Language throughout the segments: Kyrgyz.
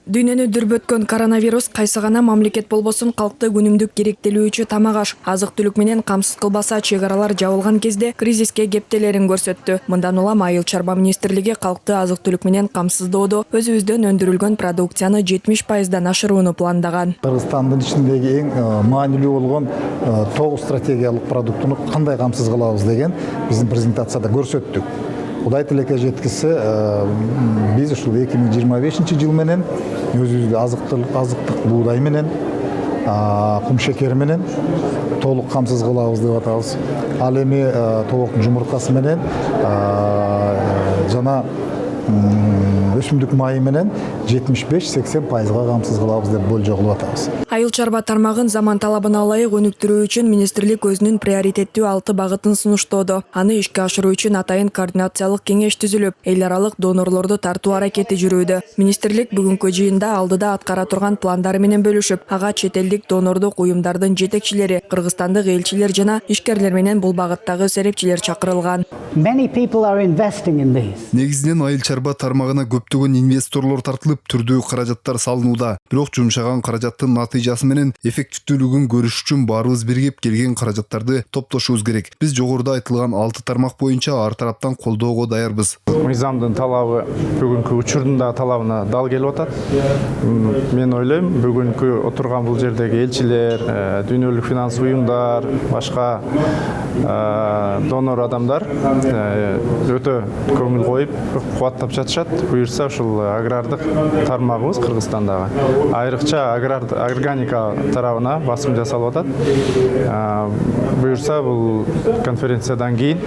Дүйнөнү дүрбөткөн коронавирус кайсы гана мамлекет болбосун калкты күнүмдүк керектелүүчү тамак аш, азык-түлүк менен камсыз кылбаса, чек аралар жабылган кезде кризиске кептелерин көрсөттү. Мындан улам Айыл чарба министрлиги калкты азык-түлүк менен камсыздоодо өзүбүздөн өндүрүлгөн продукцияны 70% ашырууну пландаган. Кыргызстандын ичиндеги эң маанилүү болгон 9 стратегиялык продуктуну кандай камсыз кылабыз деген биздин презентацияда көрсөттүк. Кудай тилекке жеткисе, биз ушул 2025 жыл менен өзүбүздү азыктык буудай менен, кум шекер менен толук камсыз кылабыз деп атабыз. Ал эми тобоктун жумурткасы менен жана өсүмдүк майы менен 75-80% камсыз кылабыз деп болжол кылып атабыз. Айыл чарба тармагын заман талабына ылайык өнүктүрүү үчүн министрлик өзүнүн приоритеттүү 6 багытын сунуштоодо. Аны ишке ашыруу үчүн атайын координациялык кеңеш түзүлүп, эл аралык донорлорду тартуу аракети жүрүүдө. Министрлик бүгүнкү жыйында алдыда аткара турган пландары менен бөлүшүп, ага чет элдик донордук уюмдардын жетекчилери, кыргызстандык элчилер жана ишкерлер менен бул багыттагы серепчилер чакырылган. Негизинен айыл чарба тармагына көптөгөн инвесторлор тартылып, түрдүү каражаттар салынууда. Бирок жумшаган каражаттын натыйжасы менен эффективдүүлүгүн көрүш үчүн баарыбыз биригип келген каражаттарды топтошубуз керек. Биз жогоруда айтылган 6 тармак боюнча ар тараптан колдоого даярбыз. Мыйзамдын талабы бүгүнкү учурдун да талабына дал келип атат. Мен ойлойм, бүгүнкү отурган бул жердеги элчилер, дүйнөлүк финанс уюмдар, башка донор адамдар өтө көңүл коюп, кубаттап жатышат. Буюрса ушул агрардык тармагыбыз Кыргызстандагы айрыкча органика тарабына басым жасалып атат. Буюрса бул конференциядан кийин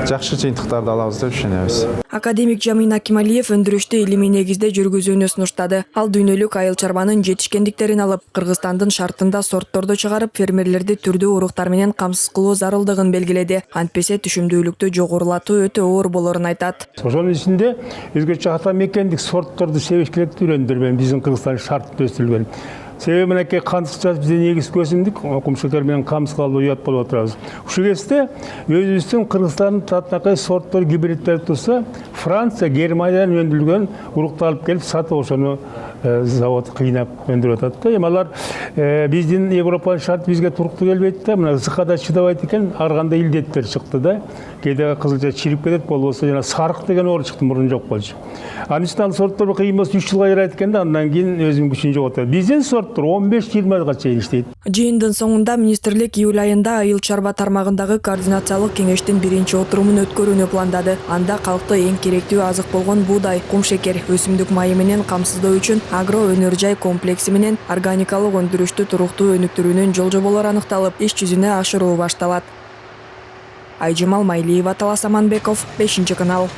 жакшы жыйынтыктарды алабыз деп ишенебиз. Академик Жамин Акималиев өндүрүштү илимий негизде жүргүзүүнү сунуштады. Ал дүйнөлүк айыл чарбанын жетишкендиктерин алып, Кыргызстандын шартында сортторду чыгарып, фермерлерди түрдүү уруктар менен камсыз кылуу зарылдыгын белгиледи. Антпесе түшүмдүүлүктү жогорулатуу өтө оор болорун айтат. Ошонун ичинде өзгөчө ата мекендик сортторду себешкиликти үйрөндүрмөн, биздин Кыргызстан шартында өстүрүлгөн. Себеби мынакей камсыз биздин негизги өсүмдүк, кум шекер менен камсыз кылып уят болуп отурабыз. Ушул кезде өзүбүздүн Кыргызстандын татынакай сорттор гибридтер турса, Франция, Германиядан өндүрүлгөн урукту алып келип сатып ошону завод кыйнап өндүрүп атат да. Эми алар биздин Европанын шарты бизге туруктуу келбейт да, мына ысыкка да чыдабайт экен, ар кандай илдеттер чыкты да. Кээде кызылча чирип кетет, болбосо жана сарык деген оор чыкты, мурун жок болчу. Анын үчүн ал сортторду кыйын болсо 3 жылга жарайт экен да, андан кийин өзүнүн күчүн жоготот. Биздин сорттор 15-20 чейин иштейт. Жыйындын соңунда министрлик июль айында айыл чарба тармагындагы координациялык кеңештин биринчи отурумун өткөрүүнү пландады. Анда калкты эң керектүү азык болгон буудай, кум шекер, өсүмдүк майы менен камсыздоо үчүн агро өнөр жай комплекси менен органикалык өндүрүштү туруктуу өнүктүрүүнүн жол-жоболору аныкталып, иш жүзүнө ашыруу башталат. Айжамал Майлиева, Талас Аманбеков, 5 канал.